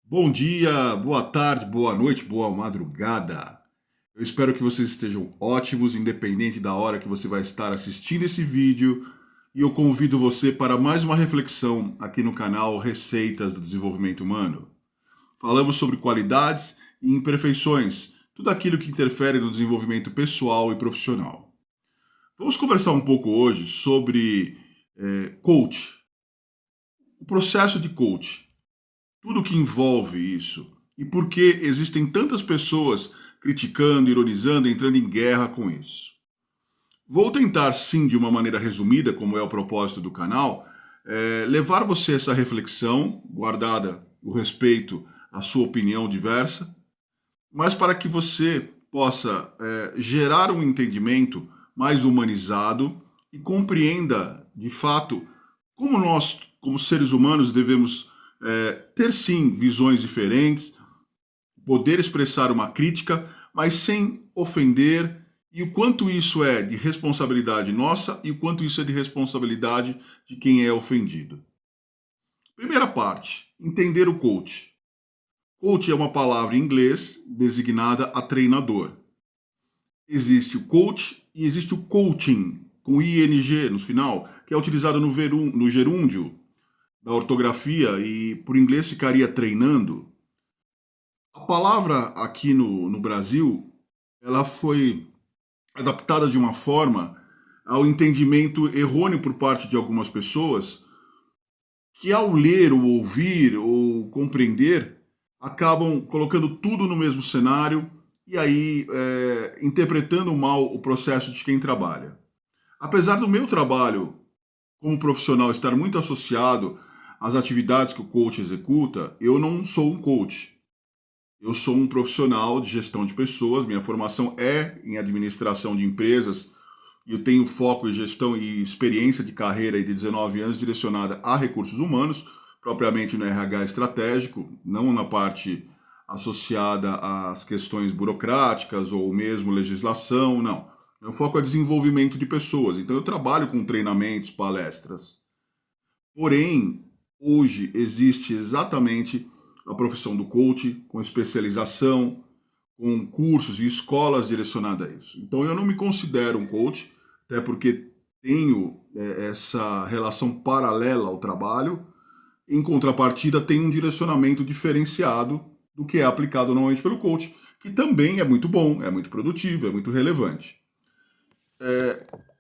Bom dia, boa tarde, boa noite, boa madrugada. Eu espero que vocês estejam ótimos, independente da hora que você vai estar assistindo esse vídeo. E eu convido você para mais uma reflexão aqui no canal Receitas do Desenvolvimento Humano. Falamos sobre qualidades e imperfeições, tudo aquilo que interfere no desenvolvimento pessoal e profissional. Vamos conversar um pouco hoje sobre coach, o processo de coach. Tudo que envolve isso. E por que existem tantas pessoas criticando, ironizando, entrando em guerra com isso. Vou tentar, sim, de uma maneira resumida, como é o propósito do canal, levar você a essa reflexão, guardada o respeito à sua opinião diversa, mas para que você possa gerar um entendimento mais humanizado e compreenda, de fato, como nós, como seres humanos, devemos ter sim visões diferentes, poder expressar uma crítica, mas sem ofender, e o quanto isso é de responsabilidade nossa e o quanto isso é de responsabilidade de quem é ofendido. Primeira parte, entender o coach. Coach é uma palavra em inglês designada a treinador. Existe o coach e existe o coaching, com ing no final, que é utilizado no gerúndio da ortografia e por inglês ficaria treinando. A palavra aqui no Brasil, ela foi adaptada de uma forma ao entendimento errôneo por parte de algumas pessoas que ao ler ou ouvir ou compreender acabam colocando tudo no mesmo cenário e aí interpretando mal o processo de quem trabalha. Apesar do meu trabalho como profissional estar muito associado às atividades que o coach executa, eu não sou um coach. Eu sou um profissional de gestão de pessoas, minha formação é em administração de empresas e eu tenho foco em gestão e experiência de carreira de 19 anos direcionada a recursos humanos, propriamente no RH estratégico, não na parte associada às questões burocráticas ou mesmo legislação, não. Meu foco é desenvolvimento de pessoas, então eu trabalho com treinamentos, palestras. Porém, hoje existe exatamente a profissão do coach, com especialização, com cursos e escolas direcionadas a isso. Então eu não me considero um coach, até porque tenho essa relação paralela ao trabalho. Em contrapartida, tem um direcionamento diferenciado do que é aplicado normalmente pelo coach, que também é muito bom, é muito produtivo, é muito relevante.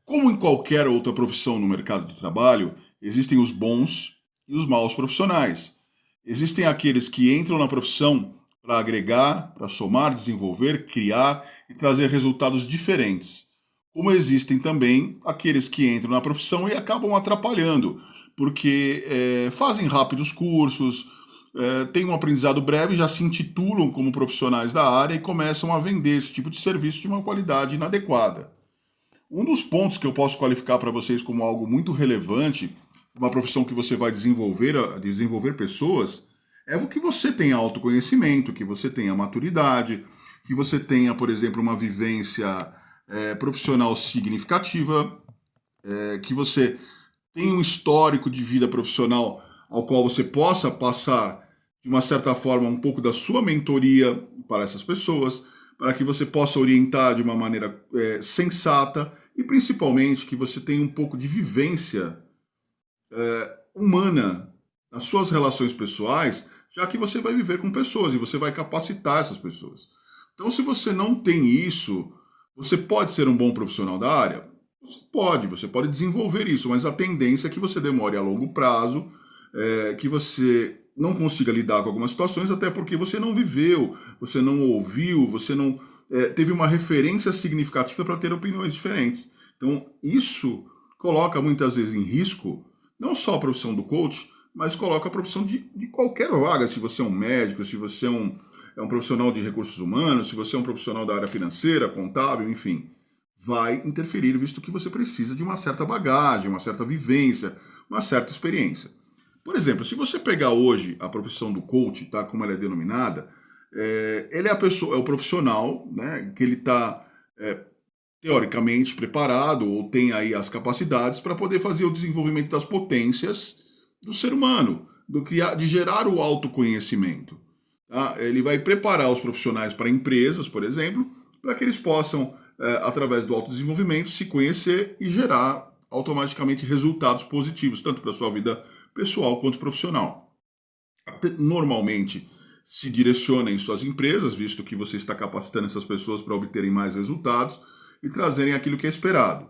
Como em qualquer outra profissão no mercado de trabalho, existem os bons e os maus profissionais. Existem aqueles que entram na profissão para agregar, para somar, desenvolver, criar e trazer resultados diferentes. Como existem também aqueles que entram na profissão e acabam atrapalhando, porque fazem rápidos cursos, têm um aprendizado breve, já se intitulam como profissionais da área e começam a vender esse tipo de serviço de uma qualidade inadequada. Um dos pontos que eu posso qualificar para vocês como algo muito relevante, uma profissão que você vai desenvolver pessoas, é o que você tenha autoconhecimento, que você tenha maturidade, que você tenha, por exemplo, uma vivência profissional significativa, que você tenha um histórico de vida profissional ao qual você possa passar, de uma certa forma, um pouco da sua mentoria para essas pessoas, para que você possa orientar de uma maneira sensata e principalmente que você tenha um pouco de vivência humana nas suas relações pessoais, já que você vai viver com pessoas e você vai capacitar essas pessoas. Então, se você não tem isso, você pode ser um bom profissional da área? Você pode desenvolver isso, mas a tendência é que você demore a longo prazo, que você não consiga lidar com algumas situações, até porque você não viveu, você não ouviu, você não teve uma referência significativa para ter opiniões diferentes. Então, isso coloca muitas vezes em risco não só a profissão do coach, mas coloca a profissão de qualquer vaga. Se você é um médico, se você é um profissional de recursos humanos, se você é um profissional da área financeira, contábil, enfim, vai interferir, visto que você precisa de uma certa bagagem, uma certa vivência, uma certa experiência. Por exemplo, se você pegar hoje a profissão do coach, tá, como ela é denominada, ele é a pessoa, é o profissional, né, que ele está teoricamente preparado ou tem aí as capacidades para poder fazer o desenvolvimento das potências do ser humano, de gerar o autoconhecimento. Tá? Ele vai preparar os profissionais para empresas, por exemplo, para que eles possam, através do autodesenvolvimento, se conhecer e gerar automaticamente resultados positivos, tanto para a sua vida pessoal quanto profissional. Normalmente se direciona em suas empresas, visto que você está capacitando essas pessoas para obterem mais resultados e trazerem aquilo que é esperado.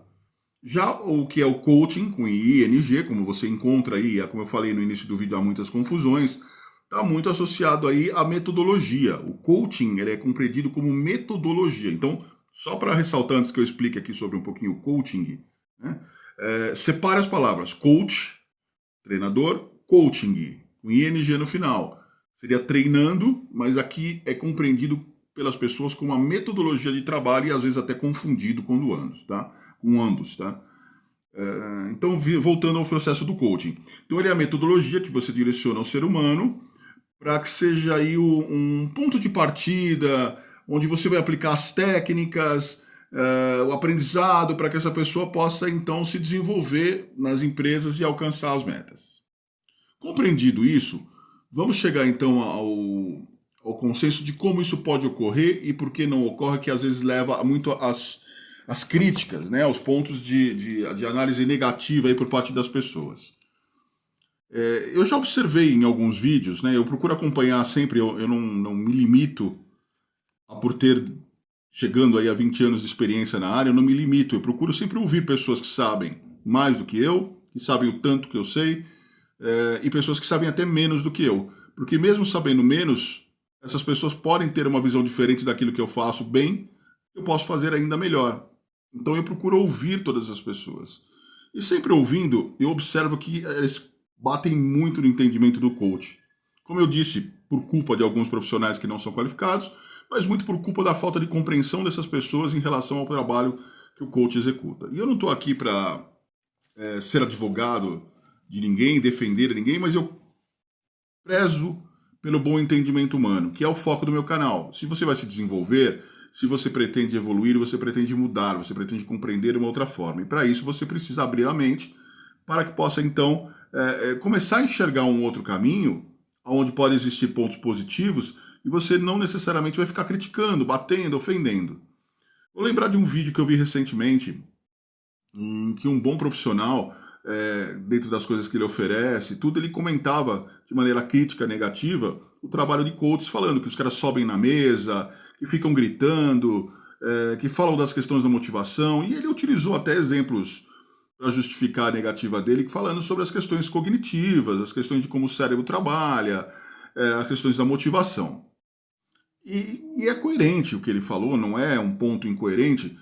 Já o que é o coaching, com ING, como você encontra aí, como eu falei no início do vídeo, há muitas confusões, está muito associado aí à metodologia. O coaching ele é compreendido como metodologia. Então, só para ressaltar antes que eu explique aqui sobre um pouquinho o coaching, né? Separe as palavras coach, treinador, coaching, com ING no final. Seria treinando, mas aqui é compreendido pelas pessoas como uma metodologia de trabalho e às vezes até confundido com ambos, tá? Com ambos, tá? Então, voltando ao processo do coaching. Então, ele é a metodologia que você direciona ao ser humano para que seja aí um ponto de partida, onde você vai aplicar as técnicas, o aprendizado, para que essa pessoa possa, então, se desenvolver nas empresas e alcançar as metas. Compreendido isso, vamos chegar, então, ao consenso de como isso pode ocorrer e por que não ocorre, que às vezes leva muito às críticas, né, aos pontos de análise negativa aí por parte das pessoas. Eu já observei em alguns vídeos, né, eu procuro acompanhar sempre, eu não me limito a por ter, chegando aí a 20 anos de experiência na área, eu não me limito, eu procuro sempre ouvir pessoas que sabem mais do que eu, que sabem o tanto que eu sei, e pessoas que sabem até menos do que eu. Porque mesmo sabendo menos, essas pessoas podem ter uma visão diferente daquilo que eu faço bem, eu posso fazer ainda melhor. Então eu procuro ouvir todas as pessoas. E sempre ouvindo, eu observo que eles batem muito no entendimento do coach. Como eu disse, por culpa de alguns profissionais que não são qualificados, mas muito por culpa da falta de compreensão dessas pessoas em relação ao trabalho que o coach executa. E eu não estou aqui para ser advogado de ninguém, defender ninguém, mas eu prezo pelo bom entendimento humano, que é o foco do meu canal. Se você vai se desenvolver, se você pretende evoluir, você pretende mudar, você pretende compreender uma outra forma. E para isso você precisa abrir a mente para que possa então começar a enxergar um outro caminho, onde pode existir pontos positivos, e você não necessariamente vai ficar criticando, batendo, ofendendo. Vou lembrar de um vídeo que eu vi recentemente, em que um bom profissional, dentro das coisas que ele oferece, tudo, ele comentava de maneira crítica, negativa, o trabalho de coaches, falando que os caras sobem na mesa, que ficam gritando, que falam das questões da motivação, e ele utilizou até exemplos para justificar a negativa dele, falando sobre as questões cognitivas, as questões de como o cérebro trabalha, as questões da motivação. E é coerente o que ele falou, não é um ponto incoerente.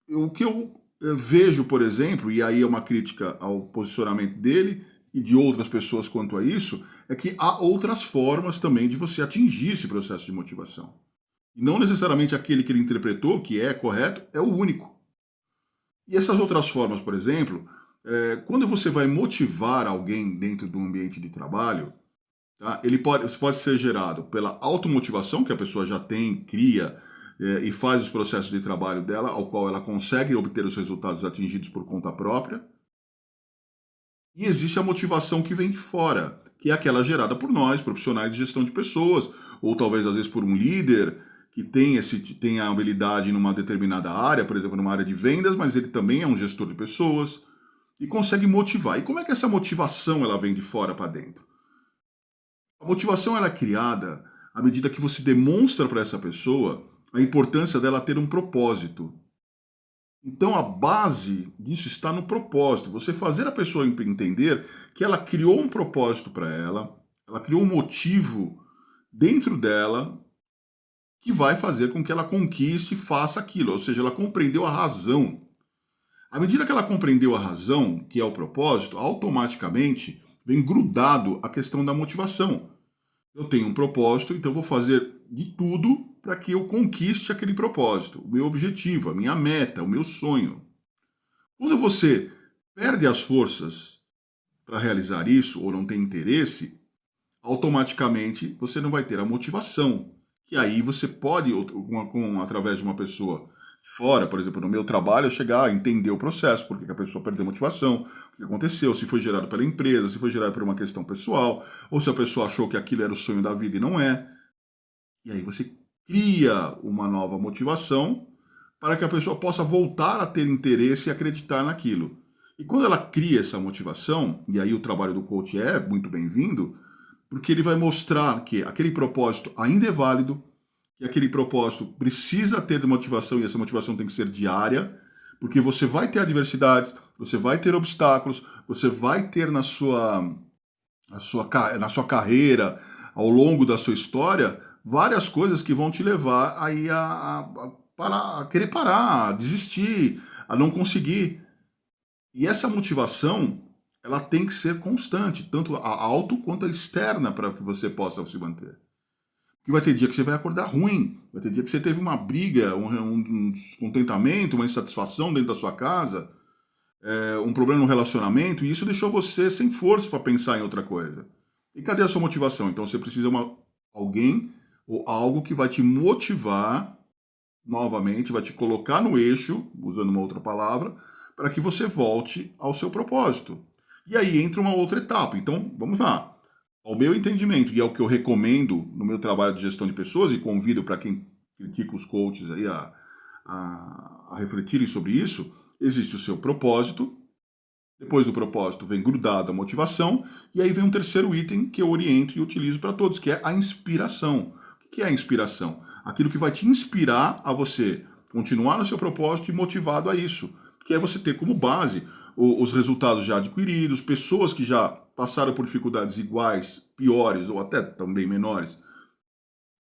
O que eu vejo, por exemplo, e aí é uma crítica ao posicionamento dele e de outras pessoas quanto a isso, é que há outras formas também de você atingir esse processo de motivação. E não necessariamente aquele que ele interpretou, que é correto, é o único. E essas outras formas, por exemplo, quando você vai motivar alguém dentro do ambiente de trabalho, tá, ele pode ser gerado pela automotivação que a pessoa já tem, cria e faz os processos de trabalho dela, ao qual ela consegue obter os resultados atingidos por conta própria. E existe a motivação que vem de fora, que é aquela gerada por nós, profissionais de gestão de pessoas, ou talvez às vezes por um líder que tem a habilidade numa determinada área, por exemplo, numa área de vendas, mas ele também é um gestor de pessoas e consegue motivar. E como é que essa motivação ela vem de fora para dentro? A motivação ela é criada à medida que você demonstra para essa pessoa a importância dela ter um propósito. Então a base disso está no propósito. Você fazer a pessoa entender que ela criou um propósito para ela criou um motivo dentro dela que vai fazer com que ela conquiste e faça aquilo. Ou seja, ela compreendeu a razão. À medida que ela compreendeu a razão, que é o propósito, automaticamente vem grudado a questão da motivação. Eu tenho um propósito, então vou fazer de tudo para que eu conquiste aquele propósito, o meu objetivo, a minha meta, o meu sonho. Quando você perde as forças para realizar isso ou não tem interesse, automaticamente você não vai ter a motivação. Que aí você pode, através de uma pessoa fora, por exemplo, no meu trabalho, chegar a entender o processo, porque que a pessoa perdeu a motivação, o que aconteceu, se foi gerado pela empresa, se foi gerado por uma questão pessoal, ou se a pessoa achou que aquilo era o sonho da vida e não é. E aí você cria uma nova motivação para que a pessoa possa voltar a ter interesse e acreditar naquilo. E quando ela cria essa motivação, e aí o trabalho do coach é muito bem-vindo, porque ele vai mostrar que aquele propósito ainda é válido, que aquele propósito precisa ter motivação e essa motivação tem que ser diária, porque você vai ter adversidades, você vai ter obstáculos, você vai ter na sua carreira, ao longo da sua história, várias coisas que vão te levar aí a querer parar, a desistir, a não conseguir. E essa motivação, ela tem que ser constante, tanto a auto quanto a externa, para que você possa se manter. Porque vai ter dia que você vai acordar ruim, vai ter dia que você teve uma briga, um descontentamento, uma insatisfação dentro da sua casa, um problema no relacionamento, e isso deixou você sem força para pensar em outra coisa. E cadê a sua motivação? Então você precisa de alguém ou algo que vai te motivar novamente, vai te colocar no eixo, usando uma outra palavra, para que você volte ao seu propósito. E aí entra uma outra etapa. Então, vamos lá. Ao meu entendimento, e é o que eu recomendo no meu trabalho de gestão de pessoas, e convido para quem critica os coaches aí a refletirem sobre isso, existe o seu propósito, depois do propósito vem grudado a motivação, e aí vem um terceiro item que eu oriento e utilizo para todos, que é a inspiração. O que é a inspiração? Aquilo que vai te inspirar a você continuar no seu propósito e motivado a isso. Que é você ter como base os resultados já adquiridos, pessoas que já passaram por dificuldades iguais, piores ou até também menores,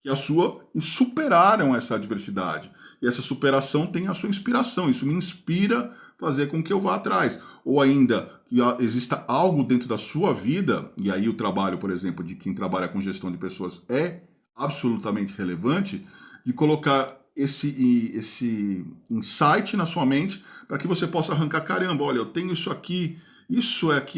que a sua e superaram essa adversidade. E essa superação tem a sua inspiração. Isso me inspira a fazer com que eu vá atrás. Ou ainda que exista algo dentro da sua vida, e aí o trabalho, por exemplo, de quem trabalha com gestão de pessoas é absolutamente relevante, de colocar esse insight na sua mente para que você possa arrancar, caramba, olha, eu tenho isso aqui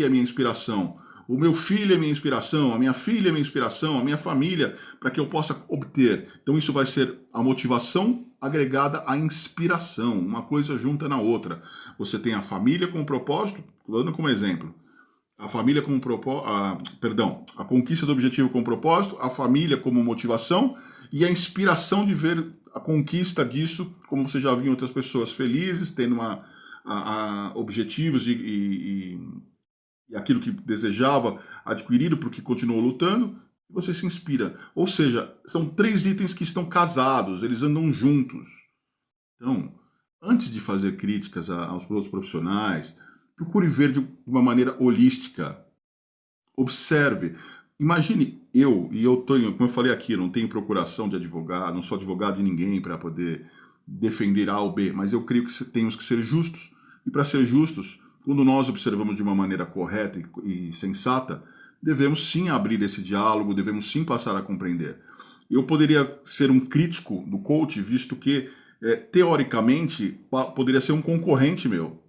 é a minha inspiração. O meu filho é minha inspiração, a minha filha é minha inspiração, a minha família, para que eu possa obter. Então isso vai ser a motivação agregada à inspiração, uma coisa junta na outra. Você tem a família como propósito, dando como exemplo, a família como propósito, perdão, a conquista do objetivo como propósito, a família como motivação e a inspiração de ver a conquista disso, como você já viu outras pessoas felizes, tendo objetivos e aquilo que desejava adquirido porque continuou lutando, você se inspira. Ou seja, são três itens que estão casados, eles andam juntos. Então, antes de fazer críticas aos outros profissionais, procure ver de uma maneira holística. Observe. Imagine e eu tenho, como eu falei aqui, eu não tenho procuração de advogado, não sou advogado de ninguém para poder defender A ou B, mas eu creio que temos que ser justos. E para ser justos, quando nós observamos de uma maneira correta e sensata, devemos sim abrir esse diálogo, devemos sim passar a compreender. Eu poderia ser um crítico do coach, visto que, teoricamente, poderia ser um concorrente meu.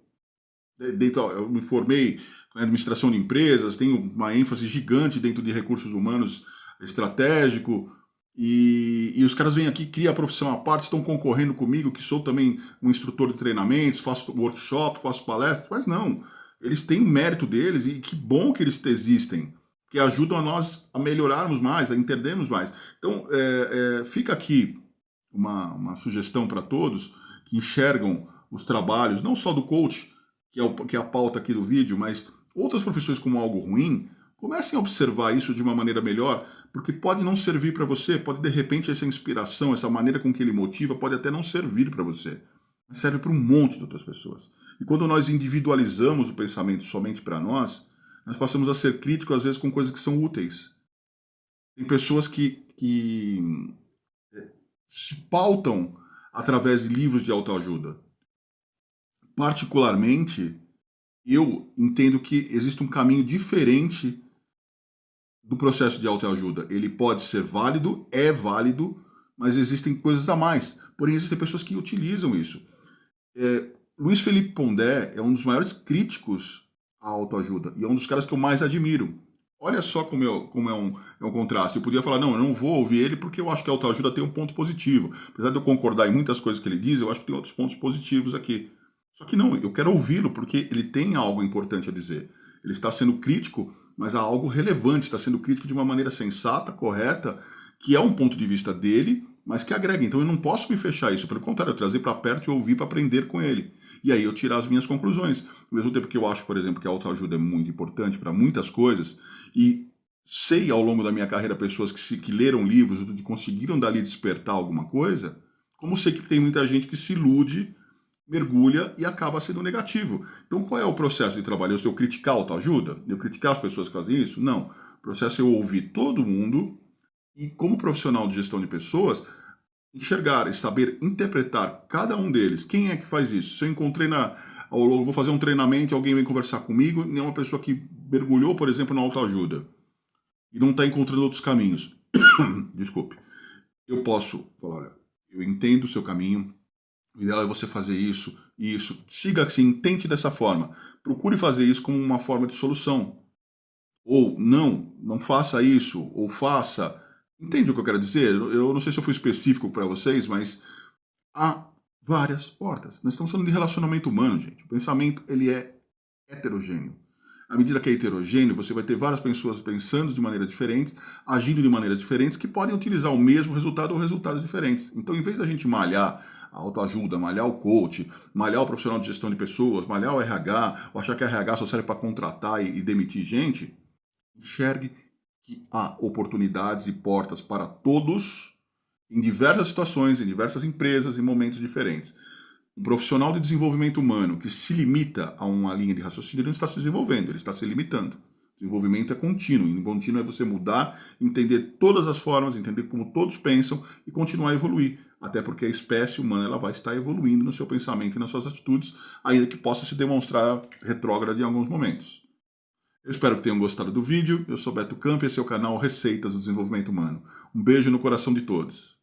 Eu me formei em administração de empresas, tenho uma ênfase gigante dentro de recursos humanos estratégico, e os caras vêm aqui, criam a profissão à parte, estão concorrendo comigo, que sou também um instrutor de treinamentos, faço workshop, faço palestras, mas não. Eles têm o mérito deles e que bom que eles existem, que ajudam a nós a melhorarmos mais, a entendermos mais. Então, fica aqui uma sugestão para todos que enxergam os trabalhos, não só do coach, que é a pauta aqui do vídeo, mas outras profissões como algo ruim, comecem a observar isso de uma maneira melhor, porque pode não servir para você, pode de repente essa inspiração, essa maneira com que ele motiva, pode até não servir para você, mas serve para um monte de outras pessoas. E quando nós individualizamos o pensamento somente para nós passamos a ser críticos às vezes com coisas que são úteis. Tem pessoas que se pautam através de livros de autoajuda. Particularmente, eu entendo que existe um caminho diferente do processo de autoajuda. Ele pode ser válido, é válido, mas existem coisas a mais. Porém, existem pessoas que utilizam isso. Luiz Felipe Pondé é um dos maiores críticos à autoajuda e é um dos caras que eu mais admiro. Olha só como é um contraste. Eu podia falar, não, eu não vou ouvir ele porque eu acho que a autoajuda tem um ponto positivo. Apesar de eu concordar em muitas coisas que ele diz, eu acho que tem outros pontos positivos aqui. Só que não, eu quero ouvi-lo porque ele tem algo importante a dizer. Ele está sendo crítico, mas há algo relevante, está sendo crítico de uma maneira sensata, correta, que é um ponto de vista dele, mas que agrega. Então eu não posso me fechar isso, pelo contrário, eu trazer para perto e ouvir para aprender com ele. E aí eu tirar as minhas conclusões. Ao mesmo tempo que eu acho, por exemplo, que a autoajuda é muito importante para muitas coisas, e sei ao longo da minha carreira pessoas que leram livros e conseguiram dali despertar alguma coisa, como sei que tem muita gente que se ilude, mergulha e acaba sendo negativo. Então qual é o processo de trabalho? Eu criticar a autoajuda? Eu criticar as pessoas que fazem isso? Não. O processo é eu ouvir todo mundo e, como profissional de gestão de pessoas, enxergar e saber interpretar cada um deles. Quem é que faz isso? Se eu encontrei vou fazer um treinamento e alguém vem conversar comigo, e é uma pessoa que mergulhou, por exemplo, na autoajuda e não está encontrando outros caminhos. Desculpe. Eu posso falar, olha, eu entendo o seu caminho, o ideal é você fazer isso e isso. Siga assim, tente dessa forma. Procure fazer isso como uma forma de solução. Ou não faça isso, ou faça. Entende o que eu quero dizer? Eu não sei se eu fui específico para vocês, mas há várias portas. Nós estamos falando de relacionamento humano, gente. O pensamento, ele é heterogêneo. À medida que é heterogêneo, você vai ter várias pessoas pensando de maneiras diferentes, agindo de maneiras diferentes, que podem utilizar o mesmo resultado ou resultados diferentes. Então, em vez da gente malhar a autoajuda, malhar o coach, malhar o profissional de gestão de pessoas, malhar o RH, ou achar que a RH só serve para contratar e demitir gente, enxergue que há oportunidades e portas para todos em diversas situações, em diversas empresas, em momentos diferentes. Um profissional de desenvolvimento humano que se limita a uma linha de raciocínio, ele não está se desenvolvendo, ele está se limitando. Desenvolvimento é contínuo, e contínuo é você mudar, entender todas as formas, entender como todos pensam e continuar a evoluir. Até porque a espécie humana ela vai estar evoluindo no seu pensamento e nas suas atitudes, ainda que possa se demonstrar retrógrada em alguns momentos. Eu espero que tenham gostado do vídeo. Eu sou Beto Camp e esse é o canal Receitas do Desenvolvimento Humano. Um beijo no coração de todos.